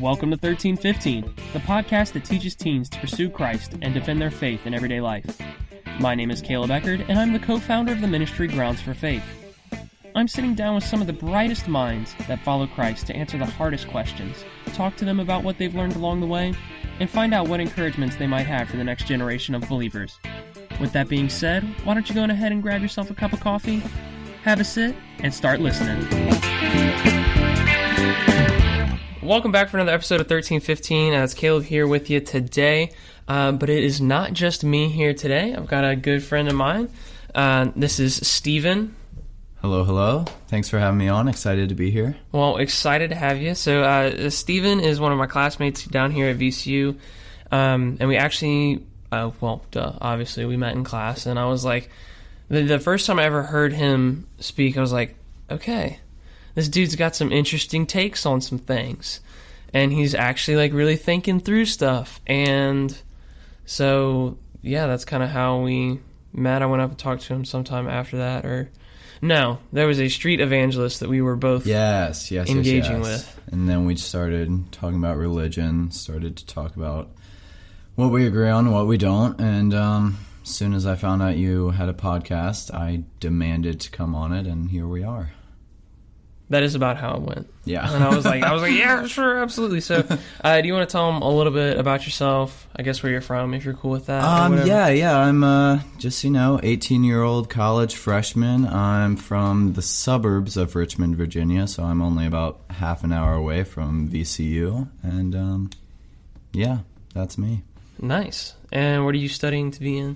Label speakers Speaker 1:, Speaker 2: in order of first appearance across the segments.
Speaker 1: Welcome to 1315, the podcast that teaches teens to pursue Christ and defend their faith in everyday life. My name is Caleb Eckerd, and I'm the co-founder of the ministry Grounds for Faith. I'm sitting down with some of the brightest minds that follow Christ to answer the hardest questions, talk to them about what they've learned along the way, and find out what encouragements they might have for the next generation of believers. With that being said, why don't you go ahead and grab yourself a cup of coffee, have a sit, and start listening. Welcome back for another episode of 1315. It's Caleb here with you today, but it is not just me here today. I've got a good friend of mine. This is Steven.
Speaker 2: Hello. Thanks for having me on. Excited to be here.
Speaker 1: Well, excited to have you. So Steven is one of my classmates down here at VCU, and we actually, obviously we met in class, and I was like, the first time I ever heard him speak, I was like, okay, this dude's got some interesting takes on some things, and he's actually like really thinking through stuff. And so, yeah, that's kind of how we met. I went up and talked to him sometime after that, or no, there was a street evangelist that we were both engaging with.
Speaker 2: And then we started talking about religion, started to talk about what we agree on and what we don't. And as soon as I found out you had a podcast, I demanded to come on it, and here we are.
Speaker 1: That is about how it went.
Speaker 2: Yeah.
Speaker 1: And I was like, yeah, sure, absolutely. So, do you want to tell them a little bit about yourself? I guess where you're from, if you're cool with that.
Speaker 2: Yeah. I'm just 18-year-old college freshman. I'm from the suburbs of Richmond, Virginia, so I'm only about half an hour away from VCU. And that's me.
Speaker 1: Nice. And what are you studying to be in?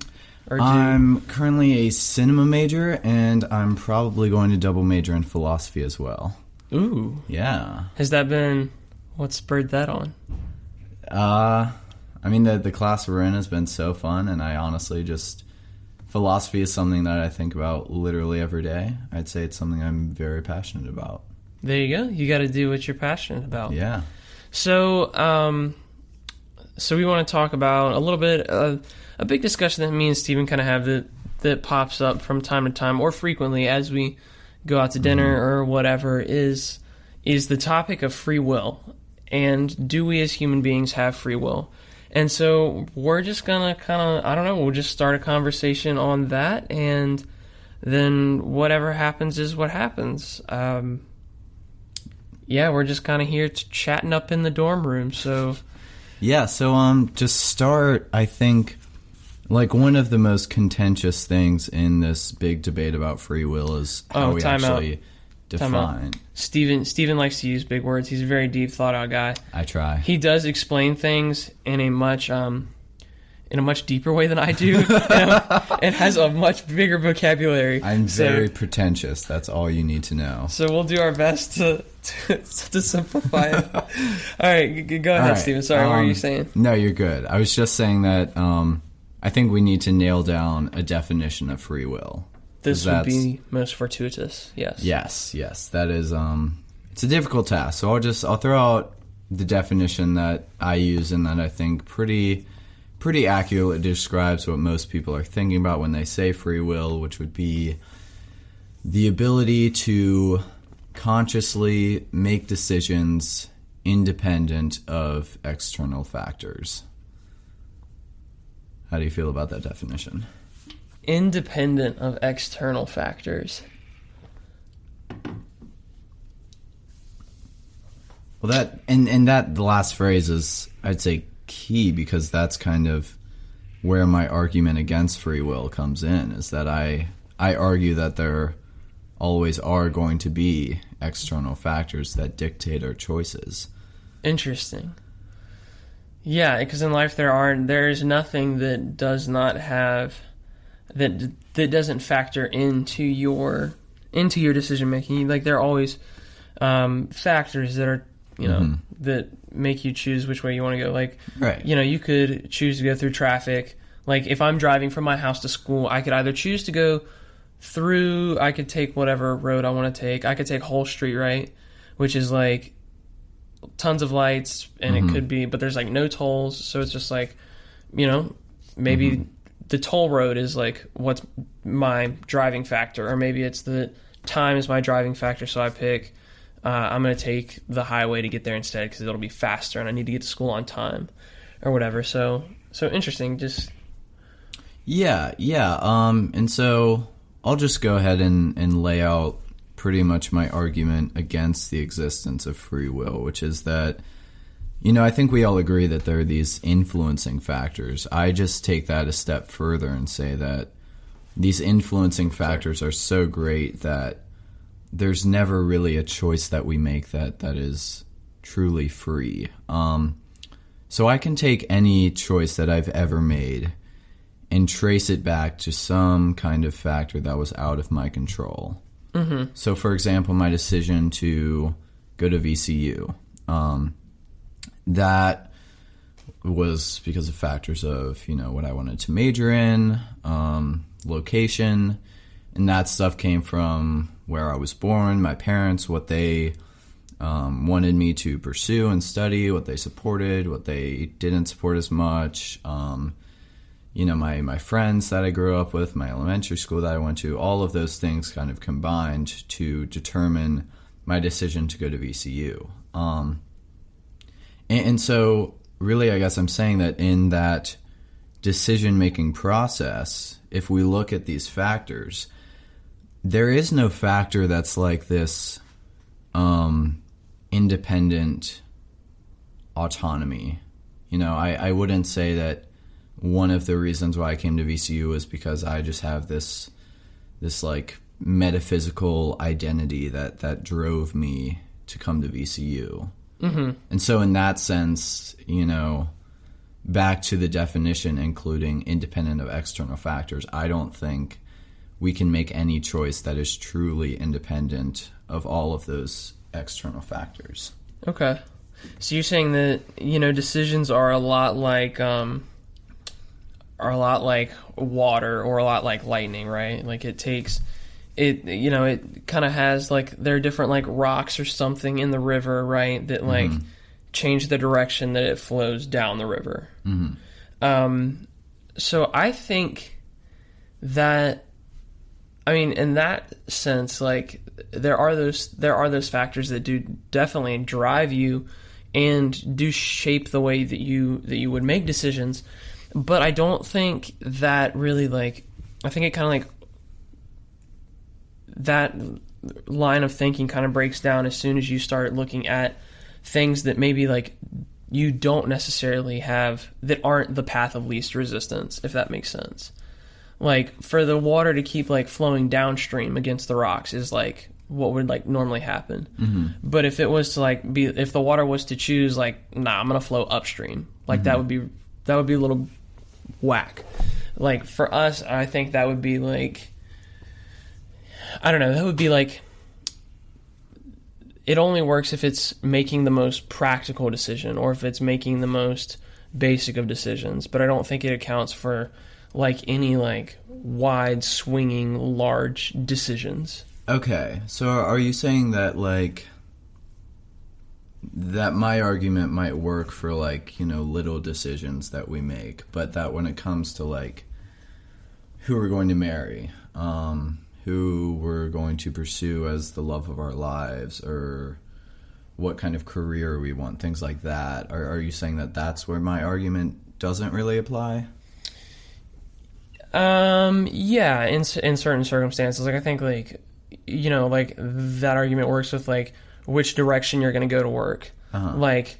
Speaker 2: I'm currently a cinema major, and I'm probably going to double major in philosophy as well.
Speaker 1: Ooh.
Speaker 2: Yeah.
Speaker 1: Has that been, what spurred that on?
Speaker 2: The class we're in has been so fun, and I honestly philosophy is something that I think about literally every day. I'd say it's something I'm very passionate about.
Speaker 1: There you go. You got to do what you're passionate about.
Speaker 2: Yeah.
Speaker 1: So we want to talk about a little bit a big discussion that me and Steven kind of have that pops up from time to time or frequently as we go out to dinner or whatever is the topic of free will. And do we as human beings have free will? And so we're just going to we'll just start a conversation on that, and then whatever happens is what happens. We're just kind of here chatting up in the dorm room, so...
Speaker 2: Yeah, so to start, I think like one of the most contentious things in this big debate about free will is how we actually define.
Speaker 1: Steven likes to use big words. He's a very deep, thought-out guy.
Speaker 2: I try.
Speaker 1: He does explain things in a much deeper way than I do, and has a much bigger vocabulary.
Speaker 2: I'm very pretentious. That's all you need to know.
Speaker 1: So we'll do our best to simplify it. All right, go ahead, Steven. Sorry, what were you saying?
Speaker 2: No, you're good. I was just saying that I think we need to nail down a definition of free will.
Speaker 1: This would be most fortuitous, yes.
Speaker 2: Yes. That is, it's a difficult task. So I'll throw out the definition that I use and that I think pretty accurately describes what most people are thinking about when they say free will, which would be the ability to consciously make decisions independent of external factors. How do you feel about that definition?
Speaker 1: Independent of external factors.
Speaker 2: Well, the last phrase is, I'd say, key, because that's kind of where my argument against free will comes in, is that I argue that there always are going to be external factors that dictate our choices.
Speaker 1: Interesting. Yeah, because in life there is nothing that does not have that doesn't factor into your decision making. Like, there are always factors that are that make you choose which way you want to go. Like,
Speaker 2: right.
Speaker 1: You could choose to go through traffic. Like, if I'm driving from my house to school, I could either choose to go through, I could take whatever road I want to take. I could take Whole Street, right? Which is like tons of lights, and it could be, but there's like no tolls. So it's just like, maybe the toll road is like what's my driving factor, or maybe it's the time is my driving factor. So I pick I'm going to take the highway to get there instead because it'll be faster and I need to get to school on time or whatever. So interesting. Just
Speaker 2: Yeah. And so I'll just go ahead and lay out pretty much my argument against the existence of free will, which is that, I think we all agree that there are these influencing factors. I just take that a step further and say that these influencing factors are so great that there's never really a choice that we make that is truly free. So I can take any choice that I've ever made and trace it back to some kind of factor that was out of my control. Mm-hmm. So, for example, my decision to go to VCU, that was because of factors of, what I wanted to major in, location, and that stuff came from where I was born, my parents, what they wanted me to pursue and study, what they supported, what they didn't support as much, my friends that I grew up with, my elementary school that I went to, all of those things kind of combined to determine my decision to go to VCU. And so really, I guess I'm saying that in that decision-making process, if we look at these factors, there is no factor that's like this independent autonomy. I wouldn't say that one of the reasons why I came to VCU was because I just have this like metaphysical identity that drove me to come to VCU. Mm-hmm. And so in that sense, back to the definition, including independent of external factors, I don't think we can make any choice that is truly independent of all of those external factors.
Speaker 1: Okay. So you're saying that, decisions are a lot like water or a lot like lightning, right? Like it kind of has like, there are different like rocks or something in the river, right? That like change the direction that it flows down the river. Mm-hmm. So I think that, in that sense, like there are those factors that do definitely drive you and do shape the way that you would make decisions. But I don't think that really I think it kind of like that line of thinking kind of breaks down as soon as you start looking at things that maybe like you don't necessarily have, that aren't the path of least resistance, if that makes sense. Like for the water to keep like flowing downstream against the rocks is like what would like normally happen. Mm-hmm. But if it was to like if the water was to choose like, nah, I'm going to flow upstream, like that would be a little whack. Like for us, I think that would be like, I don't know, that would be like, it only works if it's making the most practical decision or if it's making the most basic of decisions. But I don't think it accounts for like any like wide swinging large decisions. Okay.
Speaker 2: So are you saying that like that my argument might work for like, little decisions that we make, but that when it comes to like who we're going to marry, who we're going to pursue as the love of our lives, or what kind of career we want, things like that, are you saying that that's where my argument doesn't really apply?
Speaker 1: Yeah, in certain circumstances, like I think like, like that argument works with like which direction you're going to go to work. Uh-huh. Like,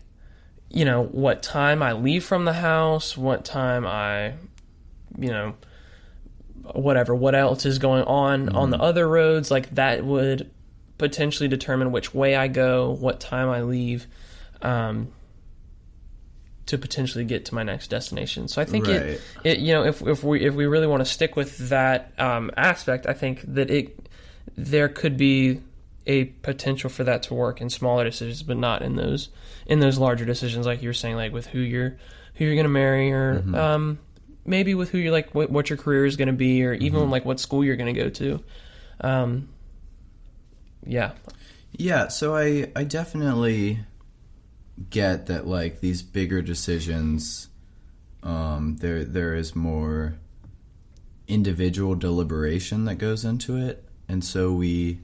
Speaker 1: what time I leave from the house, what time I, whatever, what else is going on the other roads, like that would potentially determine which way I go, what time I leave, to potentially get to my next destination. So I think it if we really want to stick with that aspect, I think that there could be a potential for that to work in smaller decisions, but not in those larger decisions, like you were saying, like with who you're going to marry, or maybe with who you're like what your career is going to be, or even like what school you're going to go to.
Speaker 2: Yeah. So I definitely get that like these bigger decisions, there is more individual deliberation that goes into it, and so we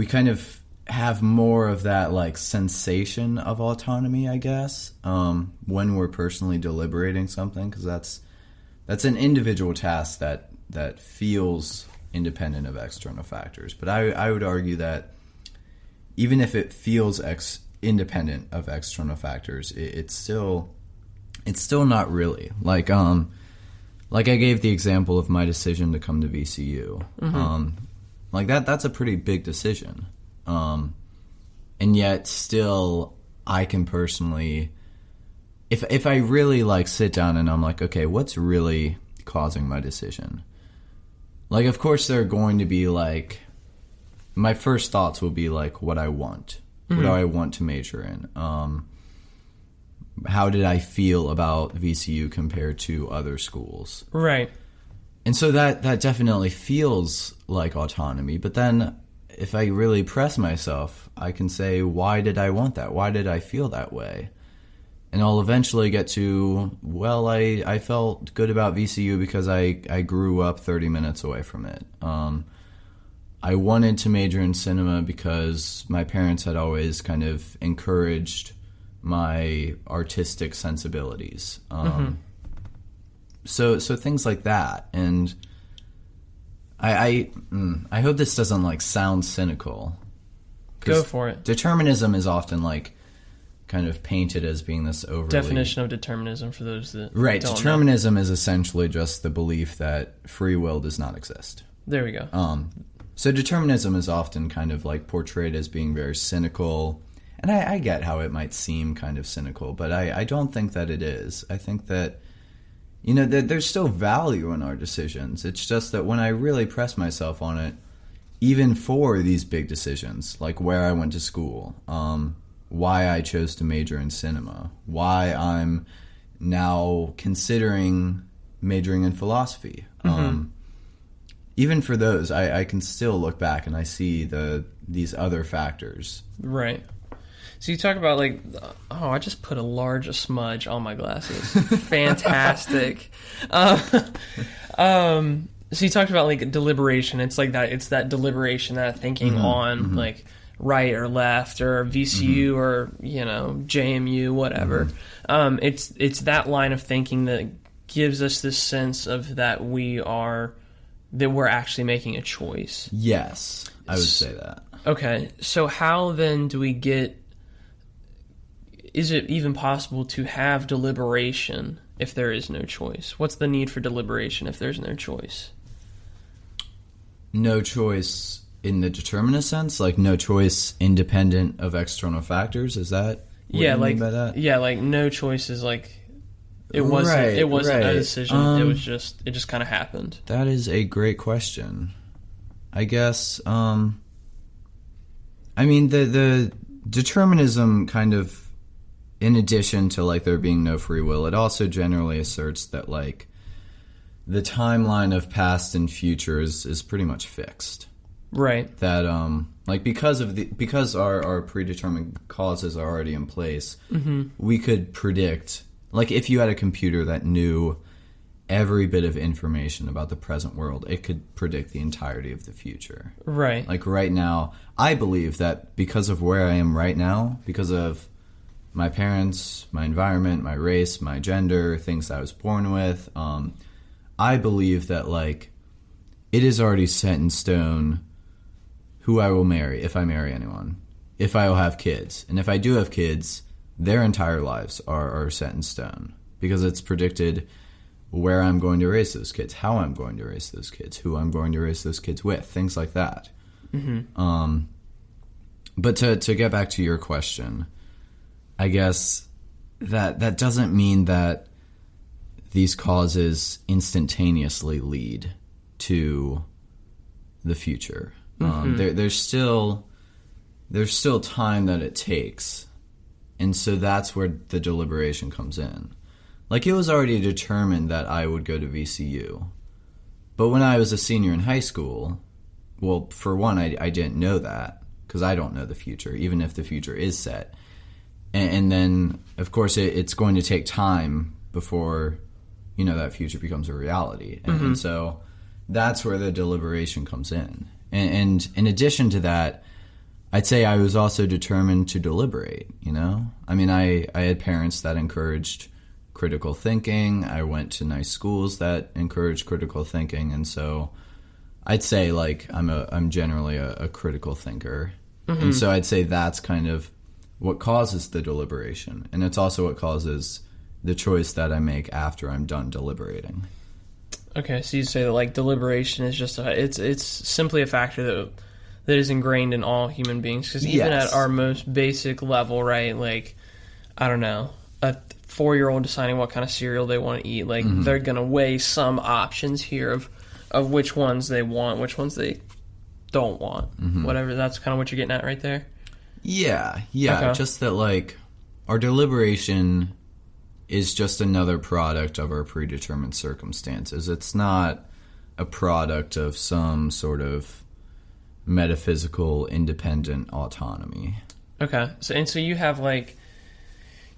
Speaker 2: kind of have more of that like sensation of autonomy, I guess, when we're personally deliberating something, because that's an individual task that feels independent of external factors. But I would argue that even if it feels independent of external factors, it's still not really. Like I gave the example of my decision to come to VCU. Like that's a pretty big decision. And yet still I can personally, if I really like sit down and I'm like, okay, what's really causing my decision? Like, of course there are going to be like, my first thoughts will be like what I want. What do I want to major in? How did I feel about VCU compared to other schools?
Speaker 1: Right.
Speaker 2: And so that definitely feels like autonomy. But then if I really press myself, I can say, why did I want that? Why did I feel that way? And I'll eventually get to, well, I felt good about VCU because I grew up 30 minutes away from it. I wanted to major in cinema because my parents had always kind of encouraged my artistic sensibilities. So things like that. And I hope this doesn't like sound cynical.
Speaker 1: Go for it.
Speaker 2: Determinism is often like kind of painted as being this overly...
Speaker 1: Definition of determinism for those that
Speaker 2: Right.
Speaker 1: don't
Speaker 2: Determinism is essentially just the belief that free will does not exist.
Speaker 1: There we go.
Speaker 2: So determinism is often kind of like portrayed as being very cynical. And I get how it might seem kind of cynical, but I don't think that it is. I think that, you know, that there's still value in our decisions. It's just that when I really press myself on it, even for these big decisions, like where I went to school, why I chose to major in cinema, why I'm now considering majoring in philosophy, even for those, I can still look back and I see these other factors.
Speaker 1: Right. So you talk about like, oh, I just put a large smudge on my glasses. Fantastic. So you talked about like deliberation. It's like that. It's that deliberation, that thinking on like right or left or VCU or JMU, whatever. It's that line of thinking that gives us this sense of that we're actually making a choice.
Speaker 2: Yes, I would say that.
Speaker 1: Okay, so how then do we get... Is it even possible to have deliberation if there is no choice? What's the need for deliberation if there's no choice?
Speaker 2: No choice in the determinist sense? Like no choice independent of external factors? Is that what you mean by that?
Speaker 1: Yeah, like no choice is like... It wasn't a decision. It just kind of happened.
Speaker 2: That is a great question. I guess, I mean, the determinism kind of, in addition to like there being no free will, it also generally asserts that like the timeline of past and future is pretty much fixed.
Speaker 1: Right.
Speaker 2: That like because our predetermined causes are already in place, we could predict. Like, if you had a computer that knew every bit of information about the present world, it could predict the entirety of the future.
Speaker 1: Right.
Speaker 2: Like, right now, I believe that because of where I am right now, because of my parents, my environment, my race, my gender, things I was born with, I believe that, like, it is already set in stone who I will marry, if I marry anyone, if I will have kids. And if I do have kids... their entire lives are set in stone because it's predicted where I'm going to raise those kids, how I'm going to raise those kids, who I'm going to raise those kids with, things like that. But to get back to your question, I guess that doesn't mean that these causes instantaneously lead to the future. There's still time that it takes. And so that's where the deliberation comes in. Like, it was already determined that I would go to VCU. But when I was a senior in high school, well, for one, I didn't know that, because I don't know the future, even if the future is set. And then, of course, it's going to take time before, that future becomes a reality. And so that's where the deliberation comes in. And in addition to that, I'd say I was also determined to deliberate, you know? I mean, I had parents that encouraged critical thinking. I went to nice schools that encouraged critical thinking. And so I'd say, like, I'm generally a critical thinker. And so I'd say that's kind of what causes the deliberation. And it's also what causes the choice that I make after I'm done deliberating.
Speaker 1: Okay, so you say that, like, deliberation is just it's simply a factor that is ingrained in all human beings. Because even at our most basic level, right, like, I don't know, a 4-year-old deciding what kind of cereal they want to eat, like, they're going to weigh some options here of which ones they want, which ones they don't want. Whatever, that's kind of what you're getting at right there?
Speaker 2: Yeah,
Speaker 1: Okay.
Speaker 2: Just that, like, our deliberation is just another product of our predetermined circumstances. It's not a product of some sort of metaphysical independent autonomy.
Speaker 1: Okay, so you have, like,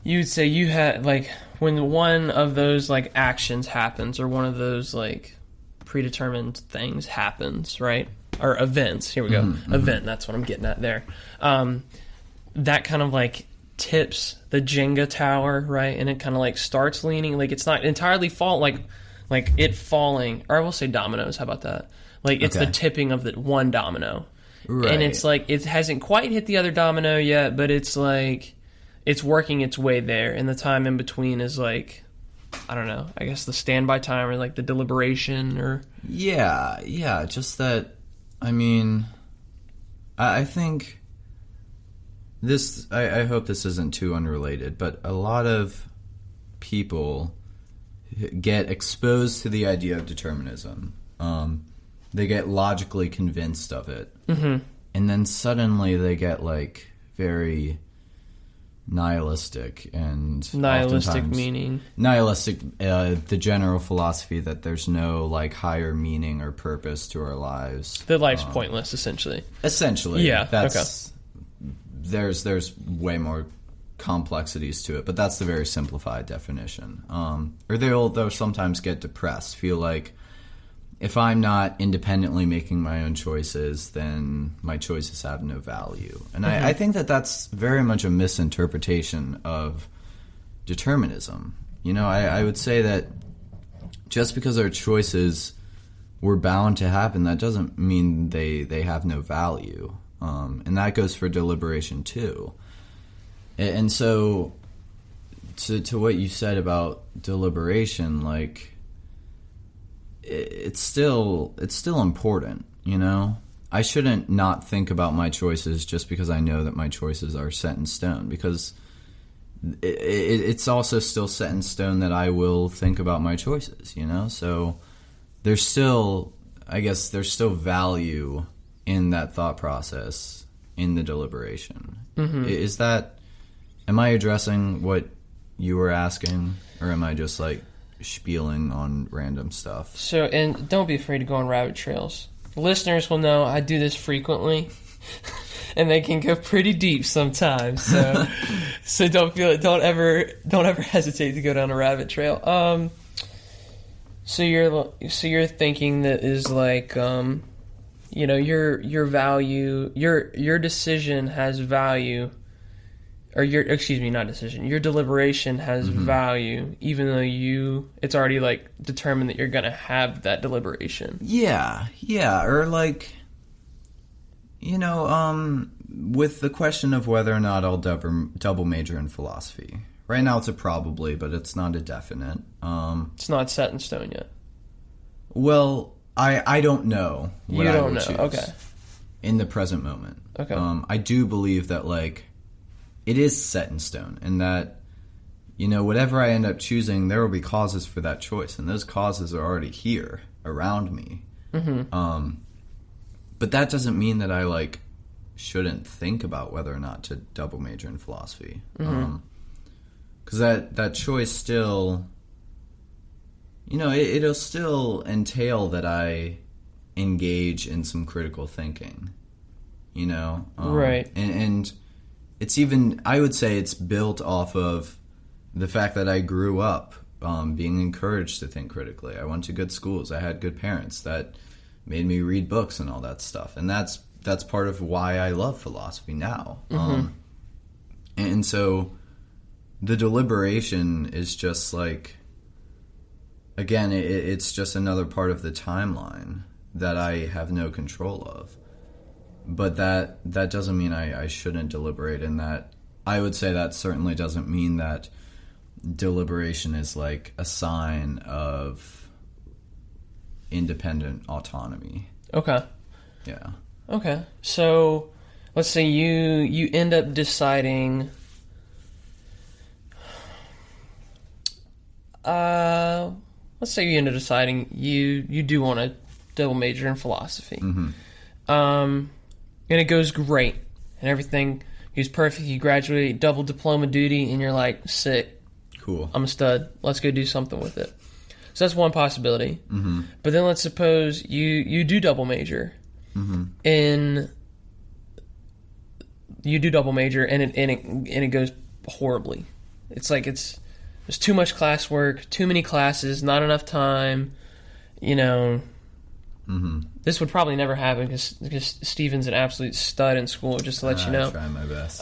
Speaker 1: you'd say you had, like, when one of those, like, actions happens, or one of those, like, predetermined things happens, right? Or events, here we go. Event, that's what I'm getting at there. That kind of, like, tips the Jenga tower, right? And it kind of, like, starts leaning, like, it's not entirely like it falling, or I will say dominoes, how about that? Like, it's the tipping of the one domino.
Speaker 2: Right.
Speaker 1: And it's like, it hasn't quite hit the other domino yet, but it's like, it's working its way there. And the time in between is like, I don't know, I guess the standby time, or like the deliberation, or...
Speaker 2: Yeah, just that, I mean, I think this, I hope this isn't too unrelated, but a lot of people get exposed to the idea of determinism. They get logically convinced of it. And then suddenly they get, like, very nihilistic, and
Speaker 1: Nihilistic meaning?
Speaker 2: Nihilistic, the general philosophy that there's no, like, higher meaning or purpose to our lives.
Speaker 1: That life's pointless, essentially.
Speaker 2: Essentially.
Speaker 1: Yeah,
Speaker 2: That's, there's way more complexities to it, but that's the very simplified definition. Or they'll sometimes get depressed, feel like, if I'm not independently making my own choices, then my choices have no value. And I think that that's very much a misinterpretation of determinism. You know, I would say that just because our choices were bound to happen, that doesn't mean they have no value. And that goes for deliberation too. And so, to what you said about deliberation, like, it's still important, you know? I shouldn't not think about my choices just because I know that my choices are set in stone, because it's also still set in stone that I will think about my choices, you know? So there's still value in that thought process, in the deliberation. Am I addressing what you were asking, or am I just, like, spieling on random stuff?
Speaker 1: So, and don't be afraid to go on rabbit trails. Listeners will know I do this frequently, and they can go pretty deep sometimes. So, so don't ever hesitate to go down a rabbit trail. So you're thinking that is like, you know, your value, your decision has value. Or your deliberation has value, even though it's already, like, determined that you're going to have that deliberation.
Speaker 2: Yeah, or, like, you know, with the question of whether or not I'll double major in philosophy. Right now it's a probably, but it's not a definite.
Speaker 1: It's not set in stone yet.
Speaker 2: Well, I don't know what I would choose.
Speaker 1: Okay.
Speaker 2: In the present moment.
Speaker 1: Okay.
Speaker 2: I do believe that, like, it is set in stone, and that, you know, whatever I end up choosing, there will be causes for that choice, and those causes are already here around me. But that doesn't mean that I, like, shouldn't think about whether or not to double major in philosophy, because that choice still, you know, it'll still entail that I engage in some critical thinking, you know,
Speaker 1: right,
Speaker 2: and it's even, I would say it's built off of the fact that I grew up being encouraged to think critically. I went to good schools. I had good parents that made me read books and all that stuff. And that's that's part of why I love philosophy now. And so the deliberation is just like, again, it's just another part of the timeline that I have no control of. But that doesn't mean I shouldn't deliberate, and that I would say that certainly doesn't mean that deliberation is like a sign of independent autonomy.
Speaker 1: Okay.
Speaker 2: Yeah.
Speaker 1: Okay. So let's say you end up deciding let's say you end up deciding you do want to double major in philosophy. And it goes great, and everything goes perfect. You graduate, double diploma duty, and you're like, sick.
Speaker 2: Cool.
Speaker 1: I'm a stud. Let's go do something with it. So that's one possibility. But then let's suppose you do double major, and you do double major, and it goes horribly. It's like there's too much classwork, too many classes, not enough time. You know. This would probably never happen because Steven's an absolute stud in school. Just to let you know,
Speaker 2: I try my best.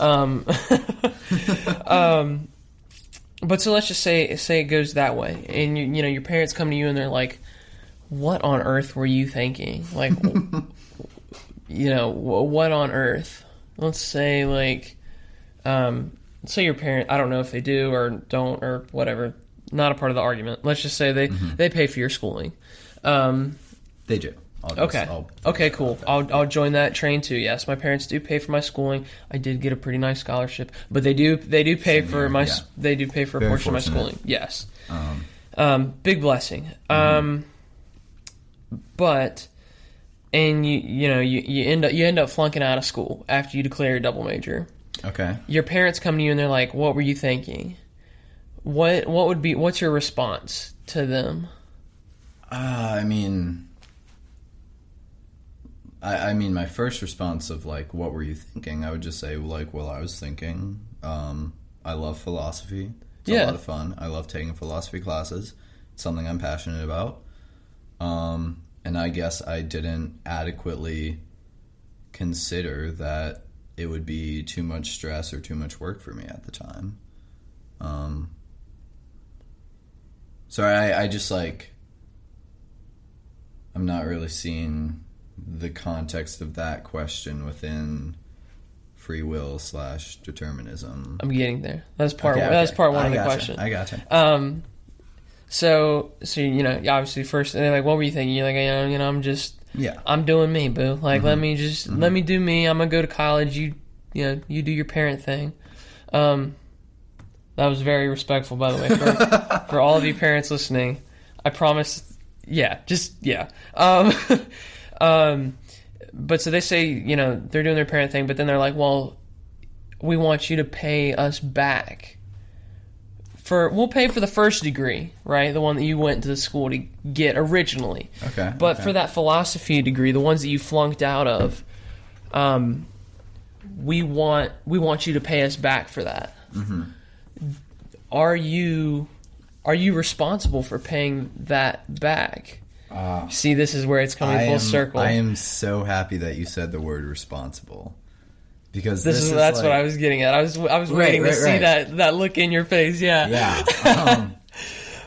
Speaker 1: But so let's just say it goes that way, and you know your parents come to you and they're like, "What on earth were you thinking? Like, you know, what on earth?" Let's say like, say your parent. I don't know if they do or don't or whatever. Not a part of the argument. Let's just say they pay for your schooling.
Speaker 2: They do.
Speaker 1: Okay, cool. I'll join that train too. Yes, my parents do pay for my schooling. I did get a pretty nice scholarship, but they do pay for my they do pay for a portion of my schooling. Yes. Big blessing. But and you end up flunking out of school after you declare your double major.
Speaker 2: Okay.
Speaker 1: Your parents come to you and they're like, "What were you thinking?" What's your response to them?
Speaker 2: I mean, my first response of like, what were you thinking? I would just say like, well, I was thinking, I love philosophy. It's a lot of fun. I love taking philosophy classes. It's something I'm passionate about. And I guess I didn't adequately consider that it would be too much stress or too much work for me at the time. So I just like, I'm not really seeing the context of that question within free will / determinism.
Speaker 1: I'm getting there. That's part one of the question.
Speaker 2: I gotcha.
Speaker 1: So obviously first they're like, what were you thinking? You're like, I'm doing me, boo. Like let me do me. I'm gonna go to college. You do your parent thing. That was very respectful, by the way, for all of you parents listening. I promise. But so they say, they're doing their parent thing, but then they're like, well, we want you to pay us back. We'll pay for the first degree, right? The one that you went to the school to get originally.
Speaker 2: Okay.
Speaker 1: But for that philosophy degree, the ones that you flunked out of, we want you to pay us back for that. Are you responsible for paying that back? See, this is where it's coming full circle.
Speaker 2: I am so happy that you said the word responsible, because that's
Speaker 1: what I was getting at. I was waiting to see that look in your face. Yeah.
Speaker 2: Yeah.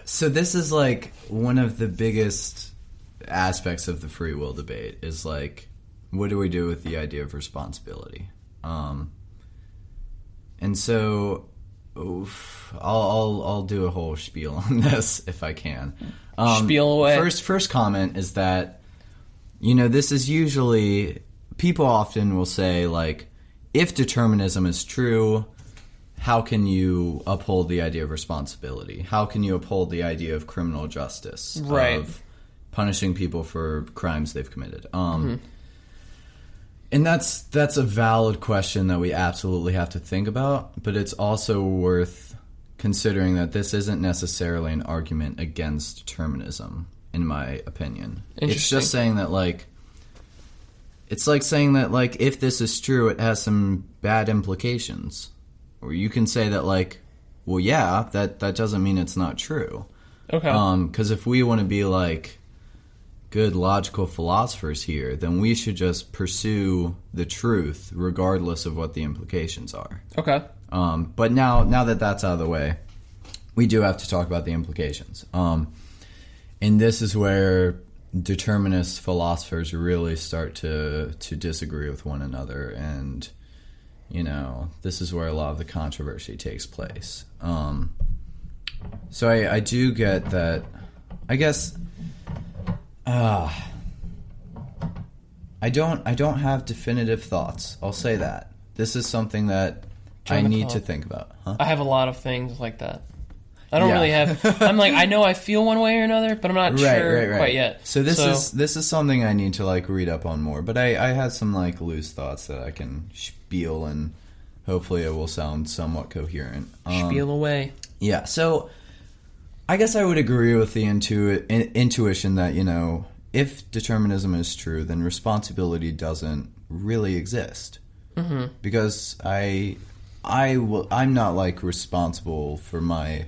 Speaker 2: So this is like one of the biggest aspects of the free will debate is like, what do we do with the idea of responsibility? And so I'll do a whole spiel on this if I can.
Speaker 1: Spiel away.
Speaker 2: First comment is that, this is usually, people often will say, like, if determinism is true, how can you uphold the idea of responsibility? How can you uphold the idea of criminal justice?
Speaker 1: Right.
Speaker 2: Of punishing people for crimes they've committed? And that's a valid question that we absolutely have to think about, but it's also worth considering that this isn't necessarily an argument against determinism, in my opinion. It's just saying that, like, it's like saying that, like, if this is true, it has some bad implications. Or you can say that, like, well, yeah, that doesn't mean it's not true.
Speaker 1: Okay.
Speaker 2: Because if we want to be, like, good logical philosophers here, then we should just pursue the truth regardless of what the implications are.
Speaker 1: Okay.
Speaker 2: But now that that's out of the way, we do have to talk about the implications. And this is where determinist philosophers really start to disagree with one another, and this is where a lot of the controversy takes place. So I do get that. I guess I don't have definitive thoughts. I'll say that. This is something that I need to think about. Huh?
Speaker 1: I have a lot of things like that. I don't really have. I'm like, I know I feel one way or another, but I'm not sure quite yet.
Speaker 2: So this is something I need to read up on more. But I had some loose thoughts that I can spiel, and hopefully it will sound somewhat coherent.
Speaker 1: Spiel away.
Speaker 2: Yeah. So I guess I would agree with the intuition that if determinism is true, then responsibility doesn't really exist. Mm-hmm. Because I'm not responsible for my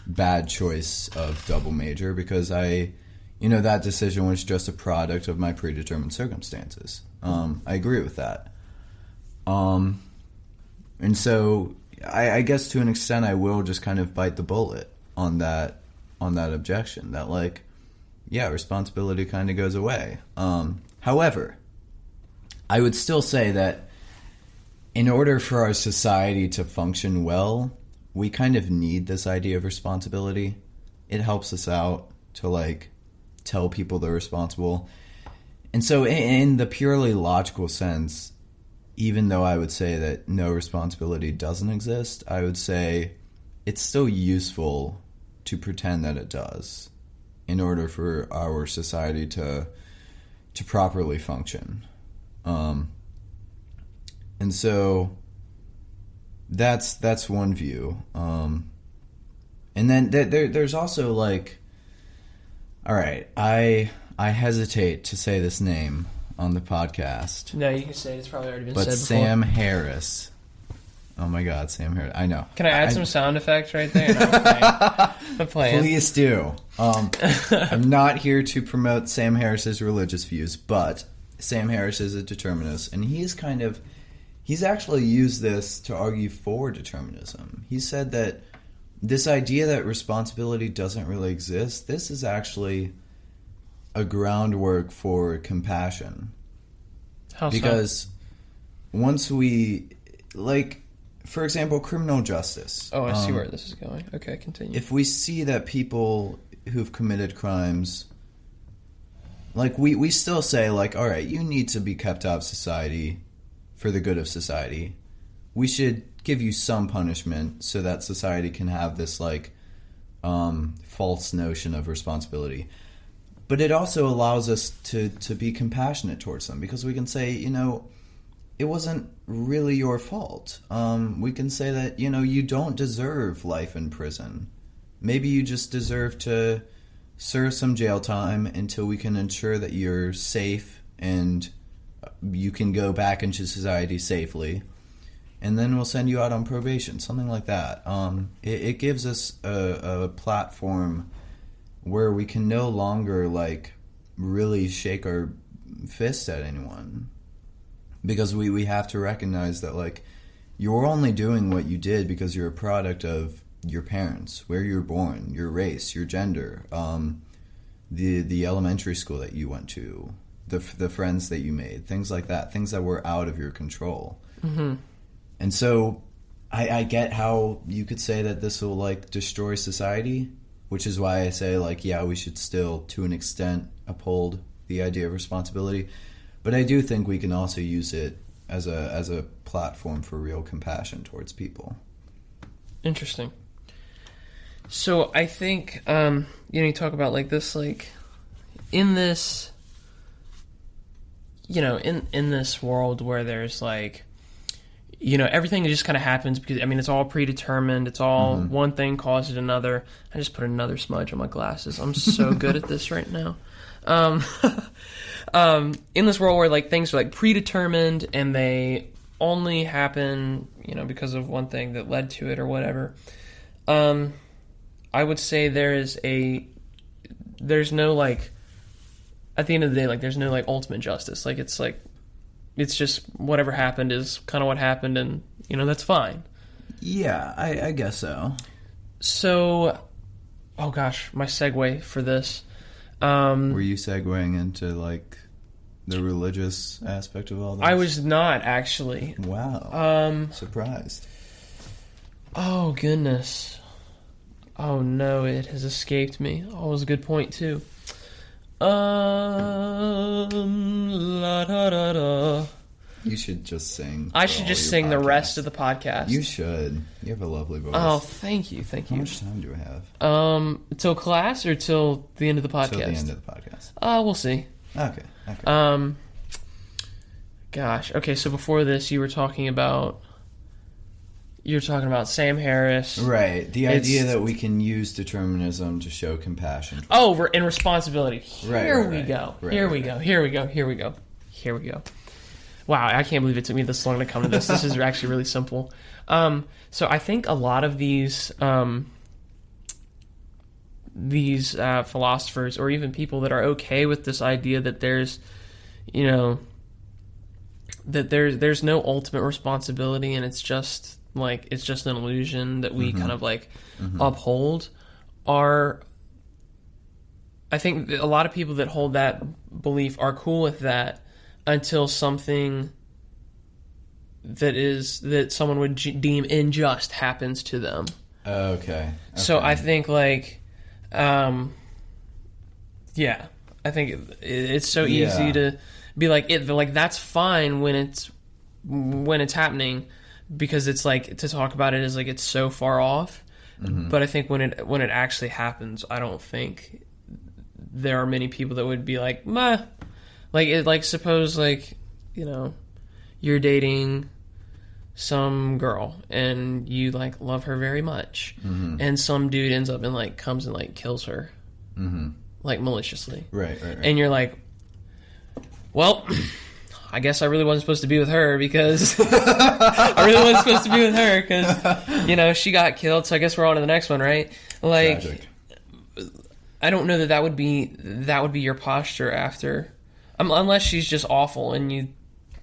Speaker 2: bad choice of double major, because that decision was just a product of my predetermined circumstances. I agree with that. And so I guess to an extent I will just kind of bite the bullet on that objection that responsibility kind of goes away. However, I would still say that in order for our society to function well, we kind of need this idea of responsibility. It helps us out to tell people they're responsible. And so in the purely logical sense, even though I would say that no responsibility doesn't exist, I would say it's still useful to pretend that it does in order for our society to properly function. And so that's one view. And then there's also all right, I hesitate to say this name on the podcast.
Speaker 1: No, you can say it. It's probably already been said before.
Speaker 2: But Sam Harris. Oh my God, Sam Harris. I know.
Speaker 1: Can I add some sound effects right there? No, I'm playing.
Speaker 2: Please do. I'm not here to promote Sam Harris's religious views, but Sam Harris is a determinist, and he's actually used this to argue for determinism. He said that this idea that responsibility doesn't really exist, this is actually a groundwork for compassion.
Speaker 1: How so?
Speaker 2: Because once we, for example, criminal justice.
Speaker 1: Oh, I see where this is going. Okay, continue.
Speaker 2: If we see that people who've committed crimes, we still say, all right, you need to be kept out of society for the good of society. We should give you some punishment so that society can have this, false notion of responsibility. But it also allows us to be compassionate towards them, because we can say, it wasn't really your fault. We can say that, you don't deserve life in prison. Maybe you just deserve to serve some jail time until we can ensure that you're safe and you can go back into society safely. And then we'll send you out on probation, something like that. It gives us a platform where we can no longer, really shake our fist at anyone. Because we have to recognize that, you're only doing what you did because you're a product of your parents, where you were born, your race, your gender, the elementary school that you went to, the friends that you made, things like that, things that were out of your control. Mm-hmm. And so I get how you could say that this will, destroy society, which is why I say, we should still, to an extent, uphold the idea of responsibility. But I do think we can also use it as a platform for real compassion towards people.
Speaker 1: Interesting. So I think, you talk about this, in this, in this world where there's everything just kind of happens because, it's all predetermined. It's all one thing causes another. I just put another smudge on my glasses. I'm so good at this right now. In this world where things are predetermined and they only happen, because of one thing that led to it or whatever, I would say there's no at the end of the day, like, there's no, like, ultimate justice. Like, it's just whatever happened is kind of what happened, and, you know, that's fine.
Speaker 2: Yeah, I guess so.
Speaker 1: So, oh gosh, my segue for this.
Speaker 2: Were you segueing into, like, the religious aspect of all this?
Speaker 1: I was not, actually.
Speaker 2: Wow. Surprised.
Speaker 1: Oh, goodness. Oh, no, it has escaped me. Oh, it was a good point, too. La da da da.
Speaker 2: You should just sing.
Speaker 1: I should just sing the rest of the podcast.
Speaker 2: You should. You have a lovely voice.
Speaker 1: Oh, thank you, thank you.
Speaker 2: How much time do we have?
Speaker 1: Till class or till the end of the podcast?
Speaker 2: Till the end of the podcast.
Speaker 1: We'll see.
Speaker 2: Okay.
Speaker 1: Gosh. Okay, so before this, you were talking about Sam Harris.
Speaker 2: Right. The idea that we can use determinism to show compassion.
Speaker 1: Oh, we're in responsibility. Here we go. Here we go. Wow, I can't believe it took me this long to come to this. This is actually really simple. So I think a lot of these philosophers, or even people that are okay with this idea that there's, you know, that there's no ultimate responsibility, and it's just an illusion that we kind of like uphold, I think a lot of people that hold that belief are cool with that until something that someone would deem unjust happens to them.
Speaker 2: Okay.
Speaker 1: So I think I think it's so easy to be like that's fine when it's happening, because it's like, to talk about it is like it's so far off. But I think when it actually happens, I don't think there are many people that would be like, meh. Suppose, like, you know, you're dating some girl and you, like, love her very much, and some dude ends up and, like, comes and, like, kills her, like, maliciously.
Speaker 2: Right.
Speaker 1: And you're like, well, I guess I really wasn't supposed to be with her because you know, she got killed, so I guess we're on to the next one, right? Like, tragic. I don't know that would be your posture after, unless she's just awful and you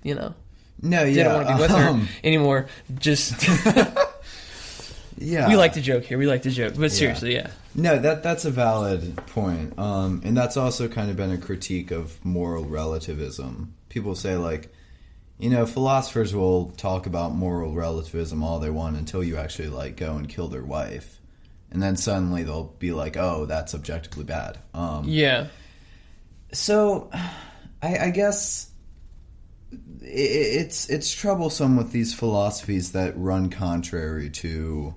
Speaker 1: know, didn't want to be with her anymore. Just we like to joke here. But seriously, yeah.
Speaker 2: No, that's a valid point. And that's also kind of been a critique of moral relativism. People say, like, you know, philosophers will talk about moral relativism all they want until you actually, like, go and kill their wife. And then suddenly they'll be like, oh, that's objectively bad.
Speaker 1: Yeah.
Speaker 2: So, I guess it's troublesome with these philosophies that run contrary to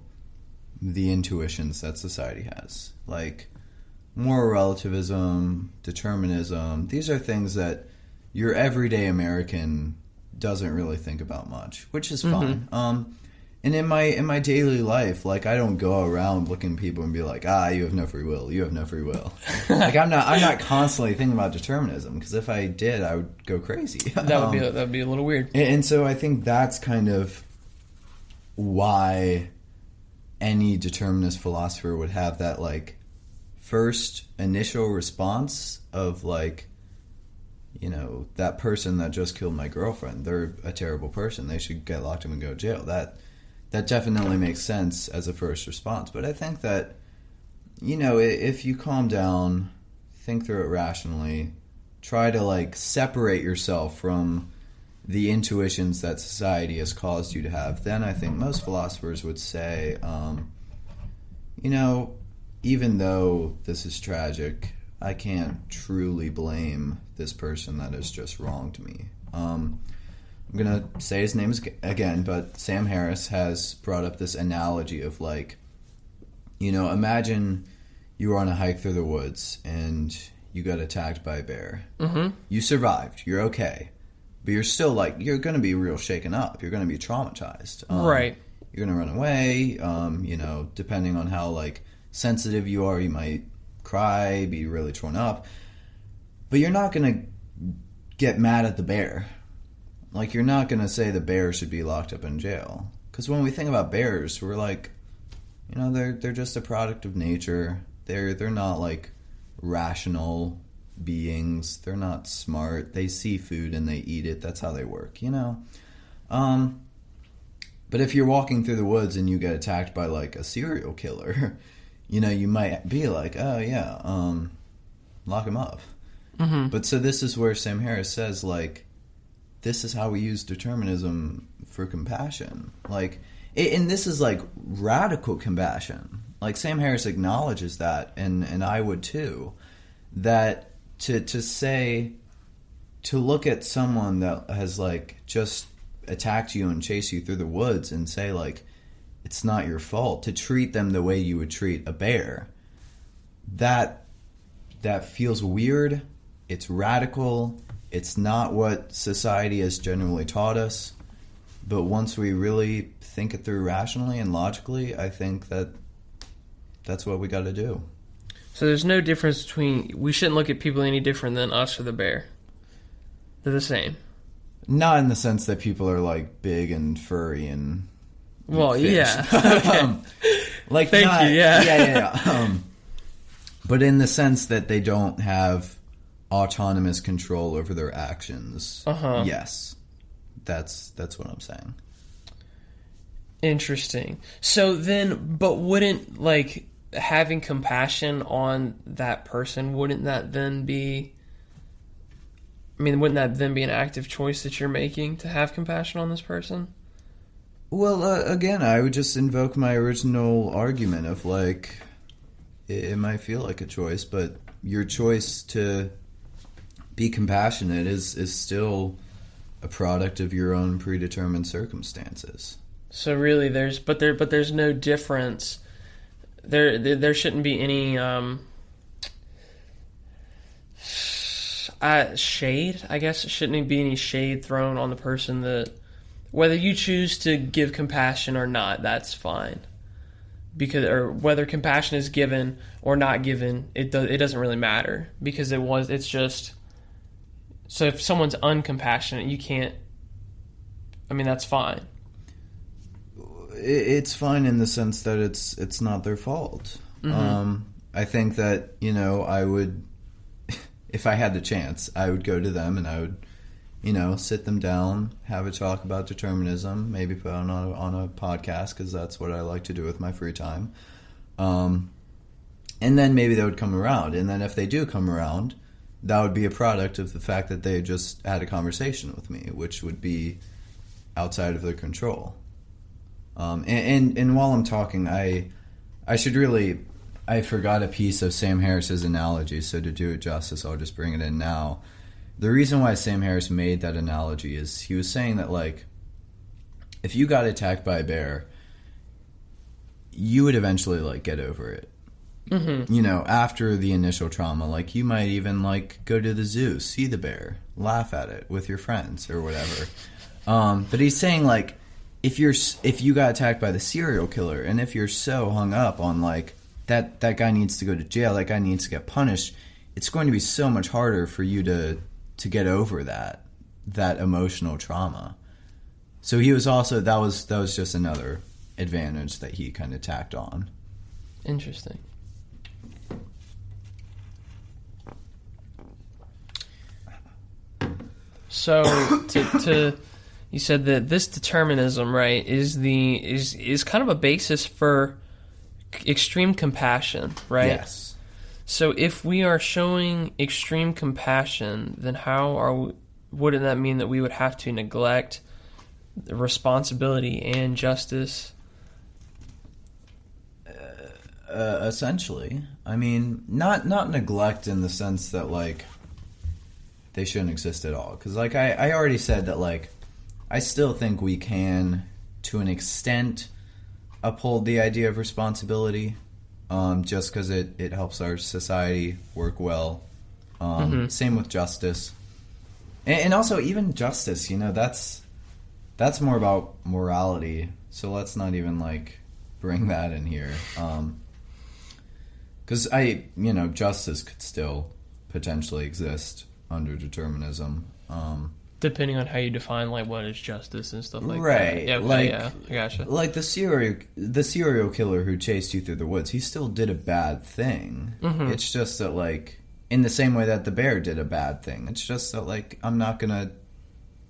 Speaker 2: the intuitions that society has. Like, moral relativism, determinism, these are things that your everyday American doesn't really think about much, which is fine. And in my daily life, like, I don't go around looking at people and be like, you have no free will. You have no free will. Like, I'm not constantly thinking about determinism, because if I did, I would go crazy.
Speaker 1: That would be a little weird.
Speaker 2: And so I think that's kind of why any determinist philosopher would have that, like, first initial response of, like, you know, that person that just killed my girlfriend, they're a terrible person. They should get locked up and go to jail. That definitely makes sense as a first response. But I think that, you know, if you calm down, think through it rationally, try to, like, separate yourself from the intuitions that society has caused you to have, then I think most philosophers would say, you know, even though this is tragic, I can't truly blame this person that has just wronged me. I'm going to say his name again, but Sam Harris has brought up this analogy of, like, you know, imagine you were on a hike through the woods and you got attacked by a bear. You survived. You're okay. But you're still, like, you're going to be real shaken up. You're going to be traumatized.
Speaker 1: Right.
Speaker 2: You're going to run away. You know, depending on how, like, sensitive you are, you might cry, be really torn up. But you're not going to get mad at the bear. Like, you're not going to say the bear should be locked up in jail. Because when we think about bears, we're like, you know, they're just a product of nature. They're not, like, rational beings. They're not smart. They see food and they eat it. That's how they work, But if you're walking through the woods and you get attacked by like a serial killer, you might be like, oh yeah, lock him up.
Speaker 1: Mm-hmm.
Speaker 2: But so this is where Sam Harris says, like, this is how we use determinism for compassion. Like, and this is like radical compassion. Like, Sam Harris acknowledges that, and I would too, that to look at someone that has like just attacked you and chased you through the woods and say like, it's not your fault, to treat them the way you would treat a bear, that feels weird. It's radical. It's not what society has generally taught us. But once we really think it through rationally and logically, I think that's what we got to do.
Speaker 1: So there's no difference between... We shouldn't look at people any different than us or the bear. They're the same.
Speaker 2: Not in the sense that people are like big and furry and...
Speaker 1: Well,
Speaker 2: fish.
Speaker 1: yeah. Okay.
Speaker 2: Like,
Speaker 1: thank
Speaker 2: not,
Speaker 1: you, yeah.
Speaker 2: Yeah. But in the sense that they don't have autonomous control over their actions.
Speaker 1: Uh-huh.
Speaker 2: Yes. That's what I'm saying.
Speaker 1: Interesting. So then, but wouldn't, like, having compassion on that person, wouldn't that then be... wouldn't that then be an active choice that you're making to have compassion on this person?
Speaker 2: Well, again, I would just invoke my original argument of, like, it might feel like a choice, but your choice to be compassionate is still a product of your own predetermined circumstances. So
Speaker 1: really, there's no difference. There shouldn't be any shade. I guess shouldn't be any shade thrown on the person that, whether you choose to give compassion or not, that's fine. Because, or whether compassion is given or not given, it doesn't really matter, because it's just. So if someone's uncompassionate, you can't. That's fine.
Speaker 2: It's fine in the sense that it's not their fault.
Speaker 1: Mm-hmm.
Speaker 2: I think that I would, if I had the chance, I would go to them and I would, sit them down, have a talk about determinism, maybe put on a podcast, because that's what I like to do with my free time. And then maybe they would come around. And then if they do come around, that would be a product of the fact that they just had a conversation with me, which would be outside of their control. And while I'm talking, I forgot a piece of Sam Harris's analogy, so to do it justice, I'll just bring it in now. The reason why Sam Harris made that analogy is he was saying that, like, if you got attacked by a bear, you would eventually, like, get over it. Mm-hmm. After the initial trauma, like, you might even, like, go to the zoo, see the bear, laugh at it with your friends or whatever. But he's saying, like, if you got attacked by the serial killer, and if you're so hung up on, like, that guy needs to go to jail, that guy needs to get punished, it's going to be so much harder for you to get over that emotional trauma. So he was also, that was just another advantage that he kind of tacked on.
Speaker 1: Interesting. So to you said that this determinism, right, is kind of a basis for extreme compassion, right?
Speaker 2: Yes.
Speaker 1: So if we are showing extreme compassion, then wouldn't that mean that we would have to neglect the responsibility and justice?
Speaker 2: Essentially. Not neglect in the sense that, like, they shouldn't exist at all. Because, like, I already said that, like, I still think we can, to an extent, uphold the idea of responsibility, just because it helps our society work well. Same with justice. And also, even justice, that's more about morality. So let's not even, like, bring that in here. Because justice could still potentially exist under determinism.
Speaker 1: Depending on how you define, like, what is justice and stuff like
Speaker 2: right.
Speaker 1: that. Yeah,
Speaker 2: like,
Speaker 1: yeah, I gotcha.
Speaker 2: Like the serial killer who chased you through the woods, he still did a bad thing. Mm-hmm. It's just that, like, in the same way that the bear did a bad thing. It's just that, like, I'm not going to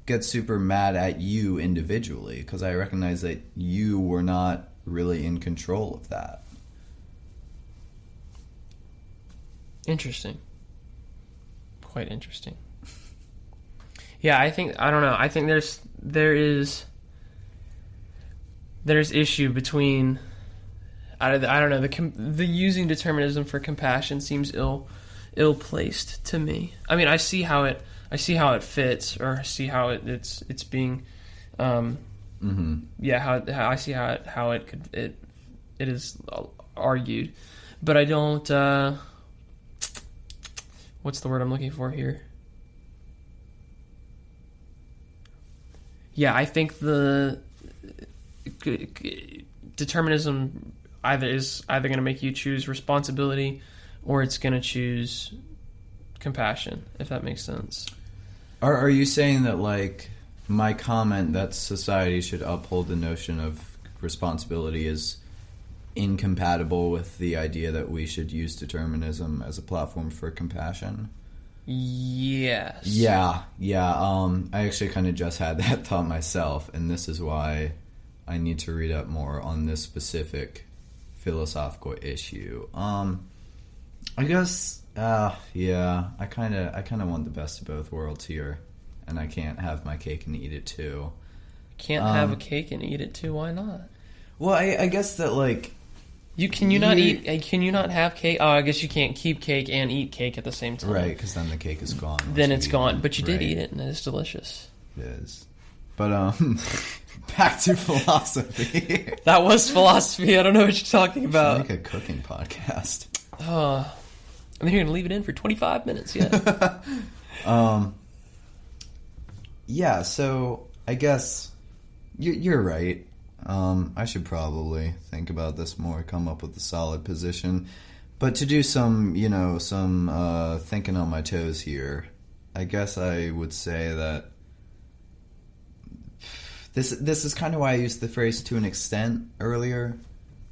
Speaker 2: get super mad at you individually because I recognize that you were not really in control of that.
Speaker 1: Interesting. Quite interesting. Yeah, I don't know. I think there is issue between, I don't know, the using determinism for compassion seems ill placed to me. I mean, I see how it fits, or I see how it's being, yeah, how I see how it is argued, but I don't. What's the word I'm looking for here? Yeah, I think the determinism either going to make you choose responsibility, or it's going to choose compassion, if that makes sense.
Speaker 2: Are you saying that, like, my comment that society should uphold the notion of responsibility is incompatible with the idea that we should use determinism as a platform for compassion?
Speaker 1: Yes.
Speaker 2: Yeah. I actually kind of just had that thought myself, and this is why I need to read up more on this specific philosophical issue. I guess, yeah, I kind of want the best of both worlds here, and I can't have my cake and eat it too.
Speaker 1: Can't have a cake and eat it too? Why not?
Speaker 2: Well, I guess that, like,
Speaker 1: Can you not have cake? Oh, I guess you can't keep cake and eat cake at the same time.
Speaker 2: Right, because then the cake is gone.
Speaker 1: Then it's gone, but you did eat it, and it's delicious.
Speaker 2: It is. But, back to philosophy.
Speaker 1: That was philosophy. I don't know what you're talking about.
Speaker 2: It's like a cooking podcast.
Speaker 1: And then you're going to leave it in for 25 minutes, yeah.
Speaker 2: Yeah, so I guess you're right. I should probably think about this more, come up with a solid position. But to do some thinking on my toes here, I guess I would say that this is kind of why I used the phrase "to an extent" earlier.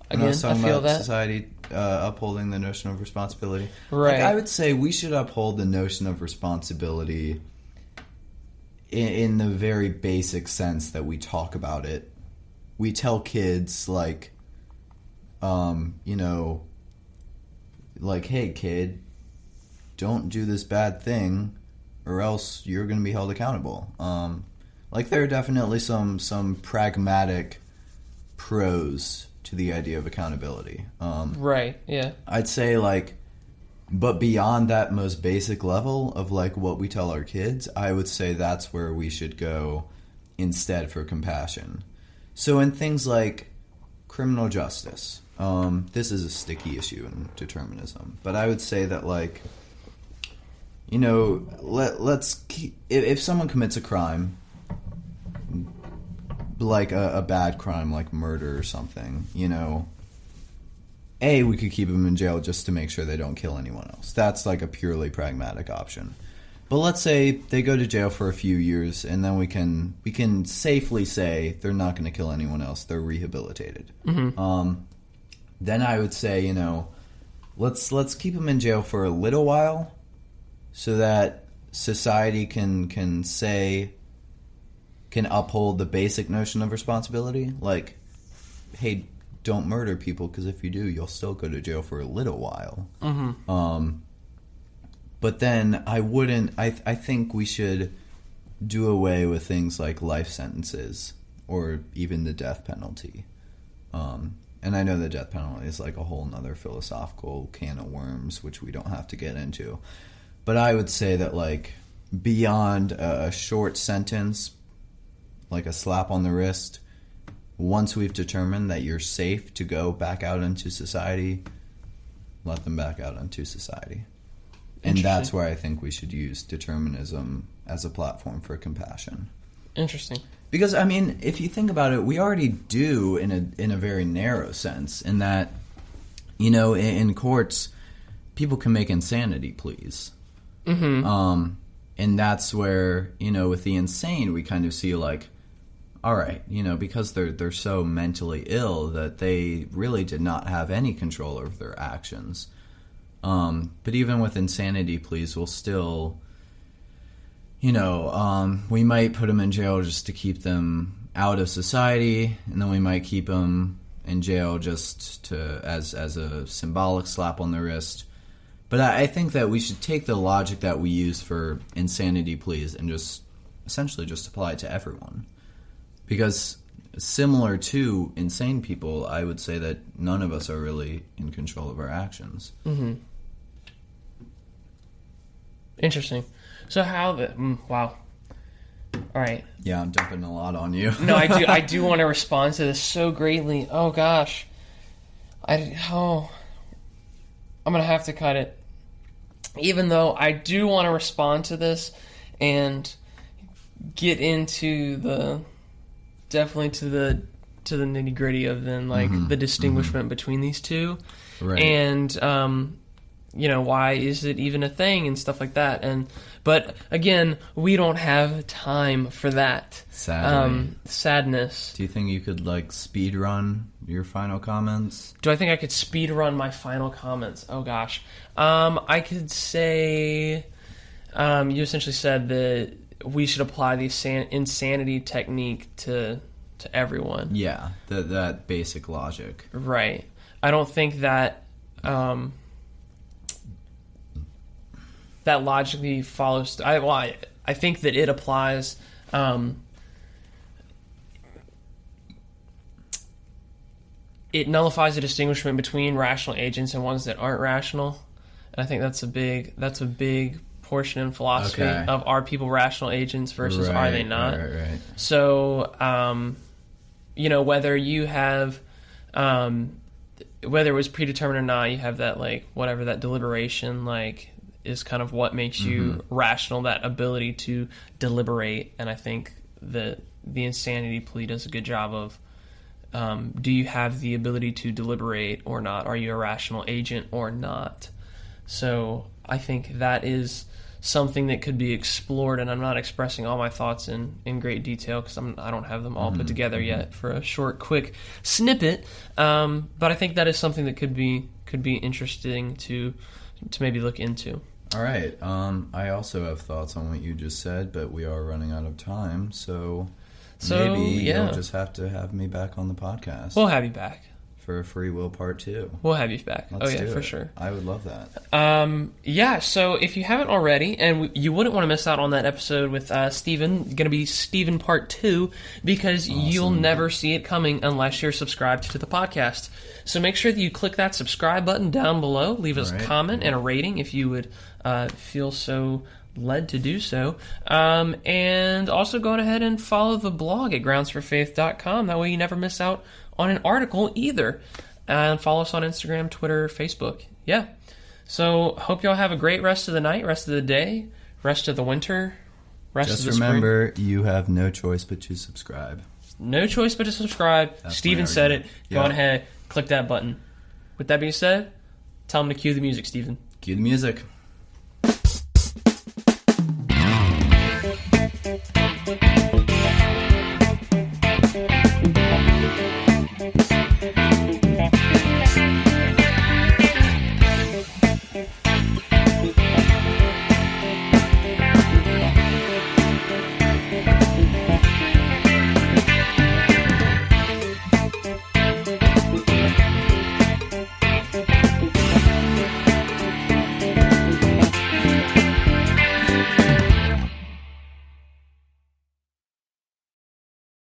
Speaker 1: Again, I
Speaker 2: was talking
Speaker 1: feel
Speaker 2: about
Speaker 1: that
Speaker 2: society upholding the notion of responsibility.
Speaker 1: Right.
Speaker 2: Like, I would say we should uphold the notion of responsibility in the very basic sense that we talk about it. We tell kids, like, like, hey, kid, don't do this bad thing, or else you're going to be held accountable. Like, there are definitely some pragmatic pros to the idea of accountability.
Speaker 1: Right, yeah.
Speaker 2: I'd say, like, but beyond that most basic level of, like, what we tell our kids, I would say that's where we should go instead for compassion. So in things like criminal justice, this is a sticky issue in determinism, but I would say that, like, let's keep, if someone commits a crime, like a bad crime like murder or something, we could keep them in jail just to make sure they don't kill anyone else. That's like a purely pragmatic option. But let's say they go to jail for a few years, and then we can safely say they're not going to kill anyone else. They're rehabilitated. Mm-hmm. Then I would say, let's keep them in jail for a little while, so that society can uphold the basic notion of responsibility. Like, hey, don't murder people, because if you do, you'll still go to jail for a little while. Mm-hmm. But then I think we should do away with things like life sentences or even the death penalty. And I know the death penalty is like a whole nother philosophical can of worms, which we don't have to get into. But I would say that, like, beyond a short sentence, like a slap on the wrist, once we've determined that you're safe to go back out into society, let them back out into society. And that's where I think we should use determinism as a platform for compassion.
Speaker 1: Interesting.
Speaker 2: Because, I mean, if you think about it, we already do in a very narrow sense, in that, in courts, people can make insanity pleas. Mm-hmm. And that's where, with the insane, we kind of see, like, all right, because they're so mentally ill that they really did not have any control over their actions. But even with insanity pleas, we'll still, we might put them in jail just to keep them out of society, and then we might keep them in jail just to as a symbolic slap on the wrist. But I think that we should take the logic that we use for insanity pleas and just essentially just apply it to everyone. Because similar to insane people, I would say that none of us are really in control of our actions.
Speaker 1: Mm-hmm. Interesting. So how wow. All right.
Speaker 2: Yeah, I'm dumping a lot on you.
Speaker 1: No, I do want to respond to this so greatly. Oh gosh. I'm gonna have to cut it. Even though I do want to respond to this and get into the nitty gritty of then the distinguishment between these two,
Speaker 2: right.
Speaker 1: And why is it even a thing and stuff like that. But again, we don't have time for that. Sadness.
Speaker 2: Do you think you could speed run your final comments?
Speaker 1: Do I think I could speed run my final comments? Oh gosh. I could say you essentially said that we should apply the insanity technique to everyone.
Speaker 2: Yeah, that basic logic.
Speaker 1: Right. I don't think that that logically follows. I think that it applies. It nullifies the distinguishment between rational agents and ones that aren't rational, and I think that's a big portion in philosophy of are people rational agents versus are they not.
Speaker 2: Right.
Speaker 1: So, whether you have, whether it was predetermined or not, you have that whatever that deliberation is kind of what makes you rational, that ability to deliberate. And I think that the insanity plea does a good job of, do you have the ability to deliberate or not? Are you a rational agent or not? So I think that is something that could be explored, and I'm not expressing all my thoughts in great detail because I don't have them all put together yet for a short, quick snippet. But I think that is something that could be interesting to maybe look into.
Speaker 2: All right. I also have thoughts on what you just said, but we are running out of time, so maybe you'll just have to have me back on the podcast.
Speaker 1: We'll have you back.
Speaker 2: For Free Will Part 2.
Speaker 1: We'll have you back.
Speaker 2: Let's do
Speaker 1: for
Speaker 2: it.
Speaker 1: Sure.
Speaker 2: I would love that.
Speaker 1: So if you haven't already, and you wouldn't want to miss out on that episode with Steven, going to be Steven Part 2, because you'll never see it coming unless you're subscribed to the podcast. So make sure that you click that subscribe button down below, leave us a comment and a rating if you would feel so led to do so. And also go ahead and follow the blog at groundsforfaith.com. That way you never miss out on an article either. And follow us on Instagram, Twitter, Facebook. Yeah. So hope y'all have a great rest of the night, rest of the day, rest of the winter, rest of the spring.
Speaker 2: Just remember, you have no choice but to subscribe.
Speaker 1: No choice but to subscribe.
Speaker 2: That's
Speaker 1: Steven said it. Go on ahead, click that button. With that being said, tell him to cue the music, Steven.
Speaker 2: Cue the music.